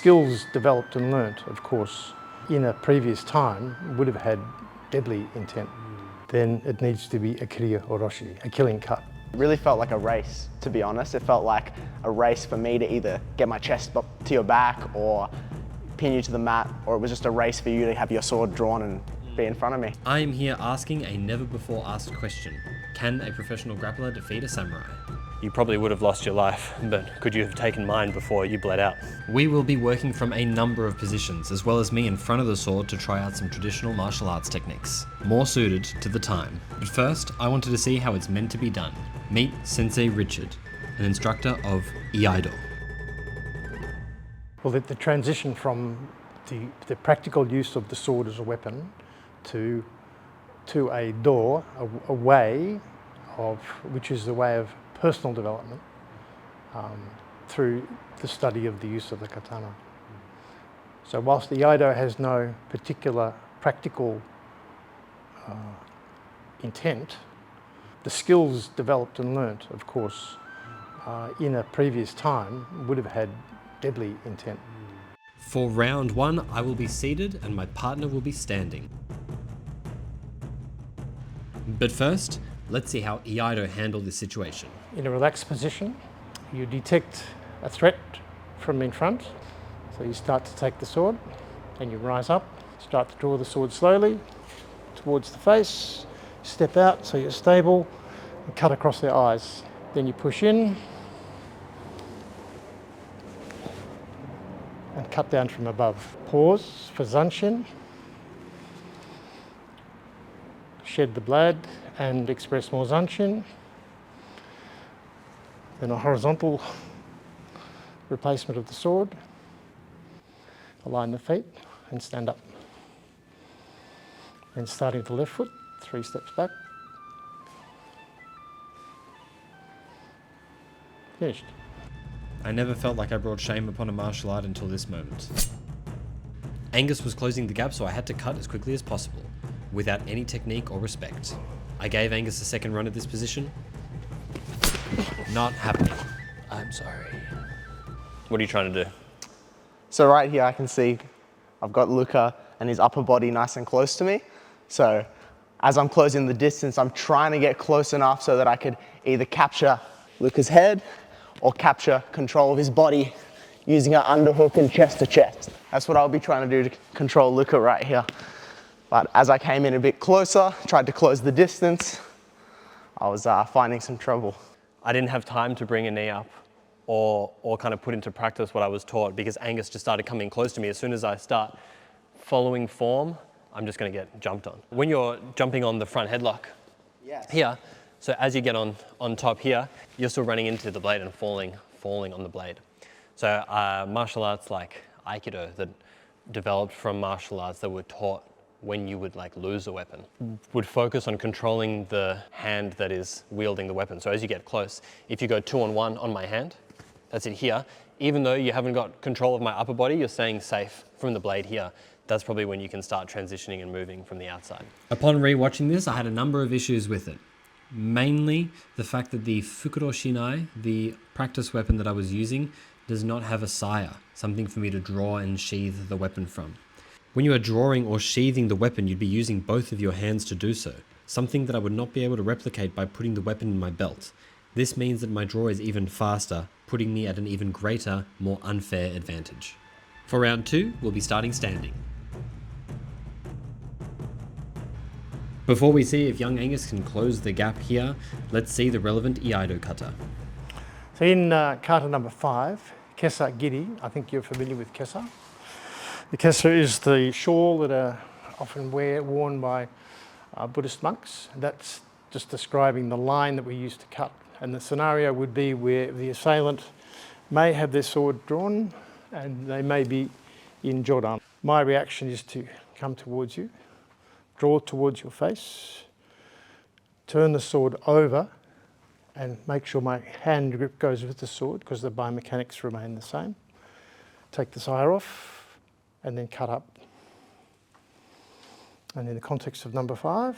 skills developed and learnt, of course, in a previous time would have had deadly intent. Then it needs to be a kiriya oroshi, a killing cut. It really felt like a race, to be honest. It felt like a race for me to either get my chest up to your back or pin you to the mat, or it was just a race for you to have your sword drawn and be in front of me. I am here asking a never before asked question. Can a professional grappler defeat a samurai? You probably would have lost your life, but could you have taken mine before you bled out? We will be working from a number of positions, as well as me in front of the sword to try out some traditional martial arts techniques, more suited to the time. But first, I wanted to see how it's meant to be done. Meet Sensei Richard, an instructor of Iaido. Well, the transition from the practical use of the sword as a weapon to a door, a way of, which is the way of personal development through the study of the use of the katana. So whilst the Iaido has no particular practical intent, the skills developed and learnt, of course, in a previous time would have had deadly intent. For round one, I will be seated and my partner will be standing. But first, let's see how Iaido handled this situation. In a relaxed position, you detect a threat from in front. So you start to take the sword and you rise up, start to draw the sword slowly towards the face, step out so you're stable, and cut across their eyes. Then you push in and cut down from above. Pause for zanshin. Shed the blade and express more zanshin. Then a horizontal replacement of the sword. Align the feet and stand up. Then starting with the left foot, 3 steps back. Finished. I never felt like I brought shame upon a martial art until this moment. Angus was closing the gap, so I had to cut as quickly as possible, without any technique or respect. I gave Angus a second run at this position. Not happening. I'm sorry. What are you trying to do? So right here I can see I've got Luca and his upper body nice and close to me. So as I'm closing the distance, I'm trying to get close enough so that I could either capture Luca's head or capture control of his body using an underhook and chest to chest. That's what I'll be trying to do to control Luca right here. But as I came in a bit closer, tried to close the distance, I was finding some trouble. I didn't have time to bring a knee up or kind of put into practice what I was taught because Angus just started coming close to me. As soon as I start following form, I'm just going to get jumped on. When you're jumping on the front headlock here, so as you get on top here, you're still running into the blade and falling on the blade. So martial arts like Aikido that developed from martial arts that were taught when you would like lose a weapon, would focus on controlling the hand that is wielding the weapon. So as you get close, if you go 2-on-1 on my hand, that's it here, even though you haven't got control of my upper body, you're staying safe from the blade here. That's probably when you can start transitioning and moving from the outside. Upon re-watching this, I had a number of issues with it. Mainly the fact that the Fukuro Shinai, the practice weapon that I was using, does not have a saya, something for me to draw and sheath the weapon from. When you are drawing or sheathing the weapon, you'd be using both of your hands to do so, something that I would not be able to replicate by putting the weapon in my belt. This means that my draw is even faster, putting me at an even greater, more unfair advantage. For round 2, we'll be starting standing. Before we see if young Angus can close the gap here, let's see the relevant Iaido kata. So in kata number 5, kesa giri, I think you're familiar with kesa. The kesa is the shawl that are often worn by Buddhist monks. That's just describing the line that we use to cut. And the scenario would be where the assailant may have their sword drawn and they may be in jodan. My reaction is to come towards you, draw towards your face, turn the sword over and make sure my hand grip goes with the sword because the biomechanics remain the same. Take the saya off and then cut up. And in the context of number 5,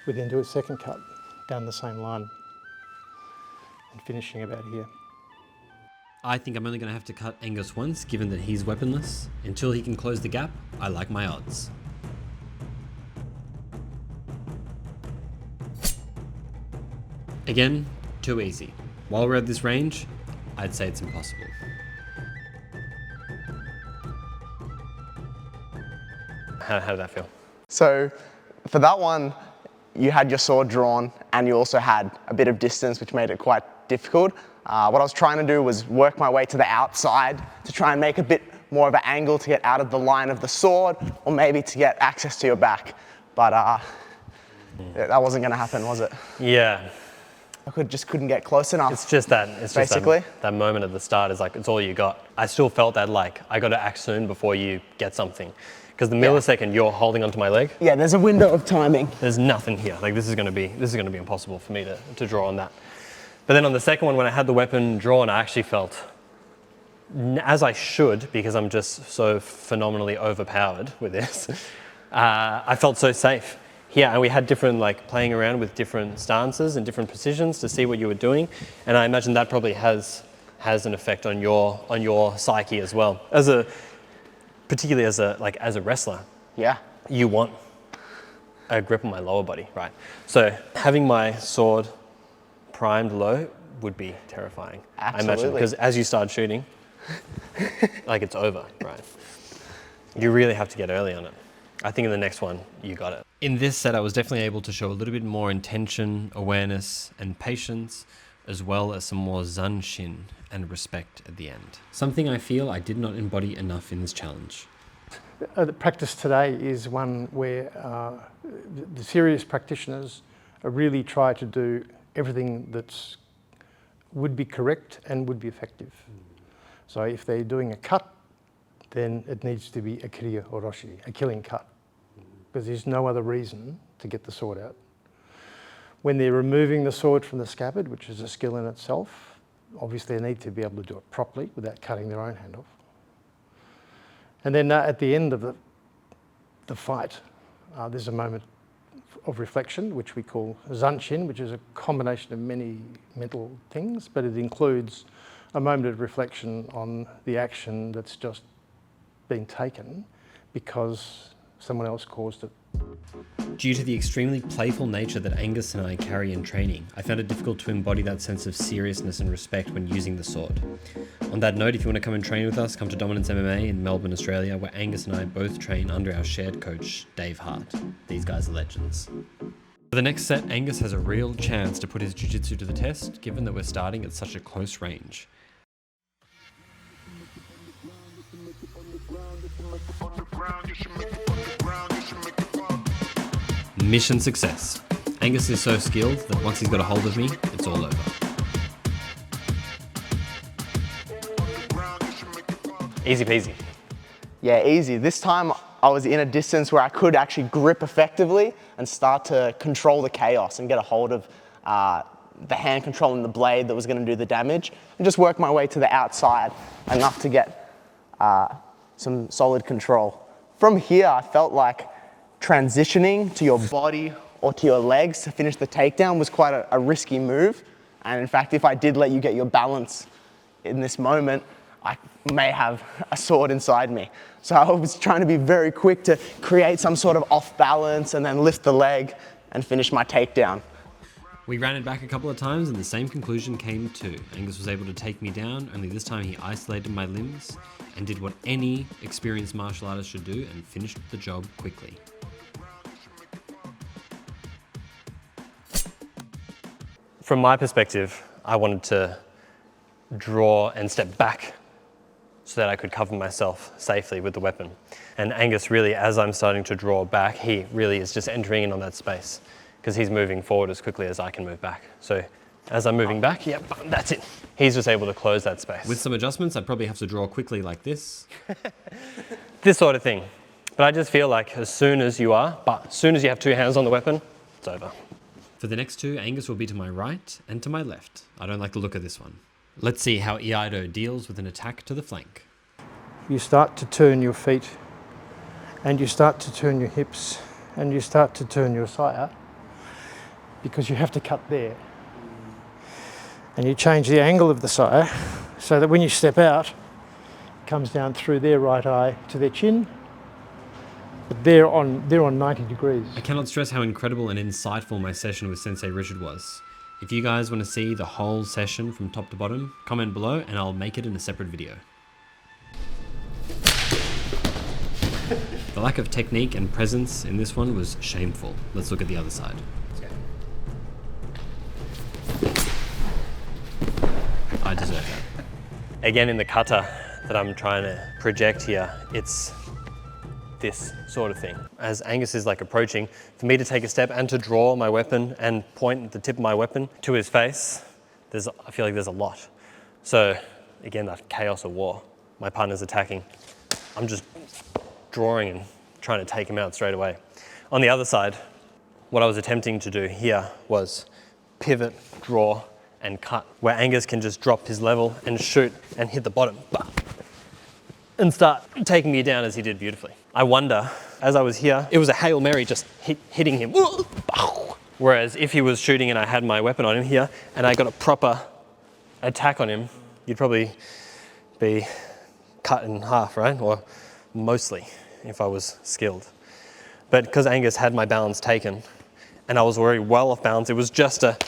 we then do a second cut down the same line and finishing about here. I think I'm only going to have to cut Angus once, given that he's weaponless. Until he can close the gap, I like my odds. Again, too easy. While we're at this range, I'd say it's impossible. How did that feel? So for that one, you had your sword drawn and you also had a bit of distance, which made it quite difficult. What I was trying to do was work my way to the outside to try and make a bit more of an angle to get out of the line of the sword, or maybe to get access to your back. But that wasn't going to happen, was it? Yeah. I just couldn't get close enough. It's just that, basically. That moment at the start is like, it's all you got. I still felt that like, I got to act soon before you get something. Because the millisecond you're holding onto my leg, Yeah, there's a window of timing. there's nothing here. Like this is gonna be impossible for me to draw on that. But then on the second one, when I had the weapon drawn, I actually felt, as I should, because I'm just so phenomenally overpowered with this, I felt so safe. Yeah, and we had different, like, playing around with different stances and different positions to see what you were doing. And I imagine that probably has an effect on your psyche as well. Particularly as a wrestler, Yeah. you want a grip on my lower body, right? So having my sword primed low would be terrifying. I imagine, Absolutely. because as you start shooting, like it's over, right? You really have to get early on it. I think in the next one, you got it. In this set, I was definitely able to show a little bit more intention, awareness, and patience, as well as some more zanshin and respect at the end. Something I feel I did not embody enough in this challenge. The practice today is one where the serious practitioners really try to do everything that would be correct and would be effective. So if they're doing a cut, then it needs to be a kiriya oroshi, a killing cut, because there's no other reason to get the sword out. When they're removing the sword from the scabbard, which is a skill in itself, obviously they need to be able to do it properly without cutting their own hand off. And then at the end of the fight, there's a moment of reflection, which we call zanshin, which is a combination of many mental things, but it includes a moment of reflection on the action that's just been taken because someone else caused it. Due to the extremely playful nature that Angus and I carry in training, I found it difficult to embody that sense of seriousness and respect when using the sword. On that note, if you want to come and train with us, come to Dominance MMA in Melbourne, Australia, where Angus and I both train under our shared coach, Dave Hart. These guys are legends. For the next set, Angus has a real chance to put his jiu-jitsu to the test, given that we're starting at such a close range. Mission success. Angus is so skilled that once he's got a hold of me, it's all over. Easy peasy. Yeah, easy. This time I was in a distance where I could actually grip effectively and start to control the chaos and get a hold of the hand controlling the blade that was going to do the damage, and just work my way to the outside enough to get some solid control. From here, I felt like transitioning to your body or to your legs to finish the takedown was quite a risky move. And in fact, if I did let you get your balance in this moment, I may have a sword inside me. So I was trying to be very quick to create some sort of off balance and then lift the leg and finish my takedown. We ran it back a couple of times and the same conclusion came too. Angus was able to take me down, only this time he isolated my limbs and did what any experienced martial artist should do and finished the job quickly. From my perspective, I wanted to draw and step back so that I could cover myself safely with the weapon. And Angus really, as I'm starting to draw back, he really is just entering in on that space because he's moving forward as quickly as I can move back. So as I'm moving back, yep, that's it. He's just able to close that space. With some adjustments, I'd probably have to draw quickly like this. This sort of thing. But I just feel like as soon as you have two hands on the weapon, it's over. For the next two, Angus will be to my right and to my left. I don't like the look of this one. Let's see how Iaido deals with an attack to the flank. You start to turn your feet and you start to turn your hips and you start to turn your saya because you have to cut there. And you change the angle of the saya so that when you step out, it comes down through their right eye to their chin. But they're on 90 degrees. I cannot stress how incredible and insightful my session with Sensei Richard was. If you guys want to see the whole session from top to bottom, comment below and I'll make it in a separate video. The lack of technique and presence in this one was shameful. Let's look at the other side. I deserve that. Again, in the kata that I'm trying to project here, it's this sort of thing. As Angus is like approaching, for me to take a step and to draw my weapon and point the tip of my weapon to his face, I feel like there's a lot. So again, that chaos of war. My partner's attacking. I'm just drawing and trying to take him out straight away. On the other side, what I was attempting to do here was pivot, draw, and cut, where Angus can just drop his level and shoot and hit the bottom and start taking me down as he did beautifully. I wonder, as I was here, it was a Hail Mary just hitting him. Whereas if he was shooting and I had my weapon on him here and I got a proper attack on him, you'd probably be cut in half, right? Or mostly, if I was skilled. But because Angus had my balance taken and I was already well off balance, it was just a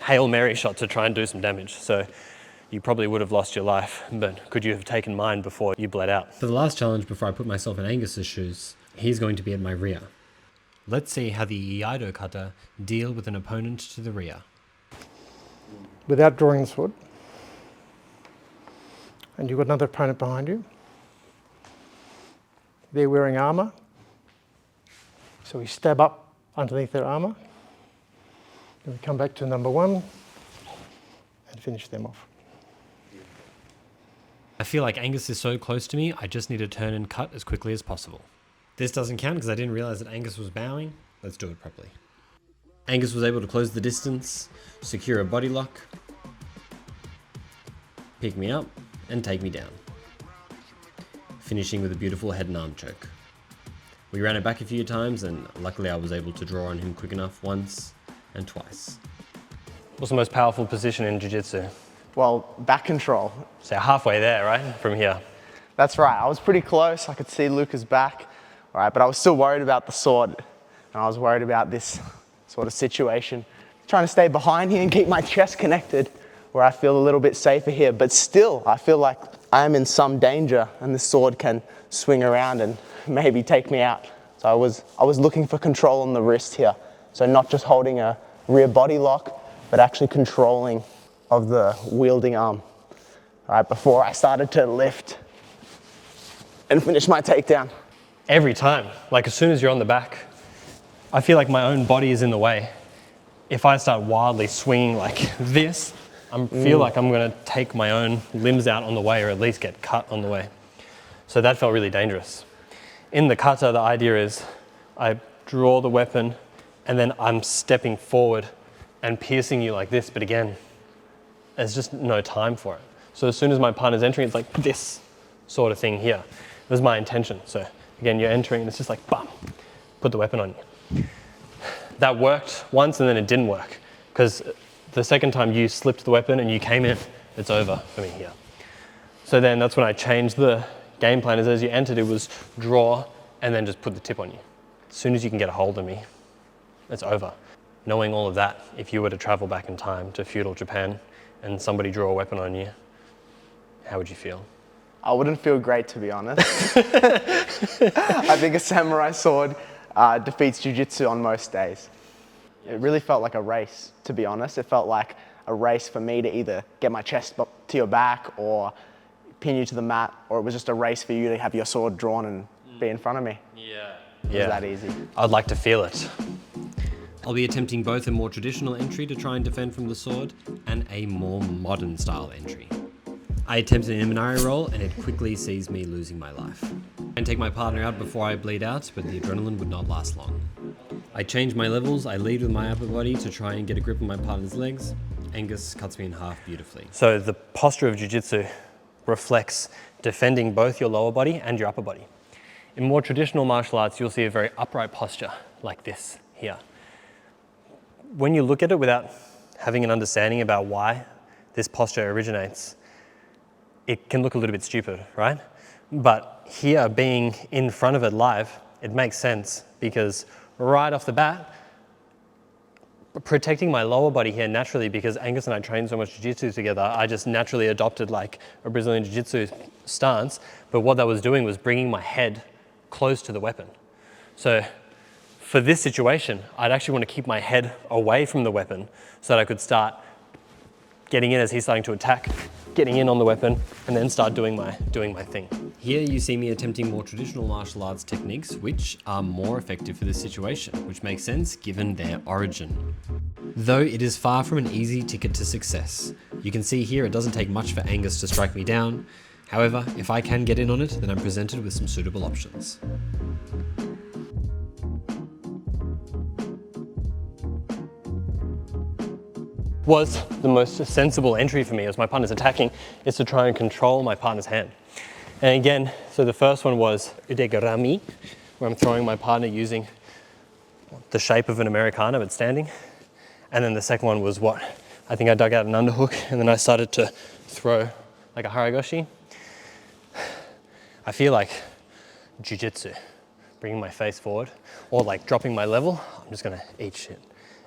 Hail Mary shot to try and do some damage. So you probably would have lost your life, but could you have taken mine before you bled out? For the last challenge before I put myself in Angus's shoes, he's going to be at my rear. Let's see how the Iaido kata deal with an opponent to the rear. Without drawing the sword. And you've got another opponent behind you. They're wearing armour. So we stab up underneath their armour. Then we come back to number one and finish them off. I feel like Angus is so close to me, I just need to turn and cut as quickly as possible. This doesn't count because I didn't realize that Angus was bowing. Let's do it properly. Angus was able to close the distance, secure a body lock, pick me up, and take me down. Finishing with a beautiful head and arm choke. We ran it back a few times and luckily I was able to draw on him quick enough once and twice. What's the most powerful position in Jiu-Jitsu? Well, back control. So halfway there, right? From here. That's right. I was pretty close. I could see Luca's back, all right, but I was still worried about the sword. And I was worried about this sort of situation. Trying to stay behind here and keep my chest connected where I feel a little bit safer here. But still, I feel like I am in some danger and this sword can swing around and maybe take me out. So I was looking for control on the wrist here. So not just holding a rear body lock, but actually controlling of the wielding arm. All right, before I started to lift and finish my takedown. Every time, like as soon as you're on the back, I feel like my own body is in the way. If I start wildly swinging like this, I feel like I'm gonna take my own limbs out on the way or at least get cut on the way. So that felt really dangerous. In the kata, the idea is I draw the weapon and then I'm stepping forward and piercing you like this, but again, there's just no time for it. So as soon as my partner's entering, it's like this sort of thing here. It was my intention. So again, you're entering and it's just like, bam, put the weapon on you. That worked once and then it didn't work because the second time you slipped the weapon and you came in, it's over for me here. So then that's when I changed the game plan. As you entered, it was draw and then just put the tip on you. As soon as you can get a hold of me, it's over. Knowing all of that, if you were to travel back in time to feudal Japan and somebody drew a weapon on you, how would you feel? I wouldn't feel great, to be honest. I think a samurai sword defeats jiu-jitsu on most days. It really felt like a race, to be honest. It felt like a race for me to either get my chest up to your back or pin you to the mat, or it was just a race for you to have your sword drawn and be in front of me. Yeah. It was that easy. I'd like to feel it. I'll be attempting both a more traditional entry to try and defend from the sword and a more modern style entry. I attempted an Imanari roll and it quickly sees me losing my life. And take my partner out before I bleed out, but the adrenaline would not last long. I change my levels, I lead with my upper body to try and get a grip on my partner's legs. Angus cuts me in half beautifully. So the posture of jiu-jitsu reflects defending both your lower body and your upper body. In more traditional martial arts, you'll see a very upright posture like this here. When you look at it without having an understanding about why this posture originates, it can look a little bit stupid, right? But here, being in front of it live, it makes sense because right off the bat, protecting my lower body here naturally, because Angus and I train so much jiu-jitsu together, I just naturally adopted like a Brazilian jiu-jitsu stance. But what that was doing was bringing my head close to the weapon. So for this situation, I'd actually want to keep my head away from the weapon so that I could start getting in as he's starting to attack, getting in on the weapon, and then start doing my thing. Here you see me attempting more traditional martial arts techniques, which are more effective for this situation, which makes sense given their origin. Though it is far from an easy ticket to success. You can see here it doesn't take much for Angus to strike me down. However, if I can get in on it, then I'm presented with some suitable options. Was the most sensible entry for me as my partner's attacking is to try and control my partner's hand. And again, so the first one was udegarami, where I'm throwing my partner using the shape of an Americana but standing. And then the second one was what I think I dug out an underhook and then I started to throw like a haragoshi. I feel like jiu-jitsu, bringing my face forward or like dropping my level, I'm just gonna eat shit.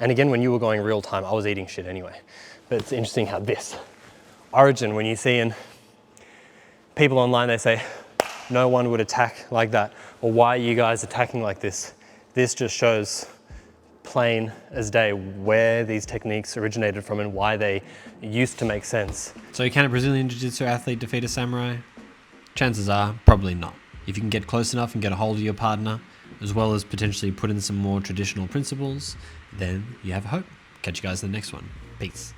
And again, when you were going real time, I was eating shit anyway. But it's interesting how this origin, when you see in people online, they say, no one would attack like that. Or why are you guys attacking like this? This just shows plain as day where these techniques originated from and why they used to make sense. So can a Brazilian Jiu-Jitsu athlete defeat a samurai? Chances are, probably not. If you can get close enough and get a hold of your partner, as well as potentially put in some more traditional principles, then you have hope. Catch you guys in the next one. Peace.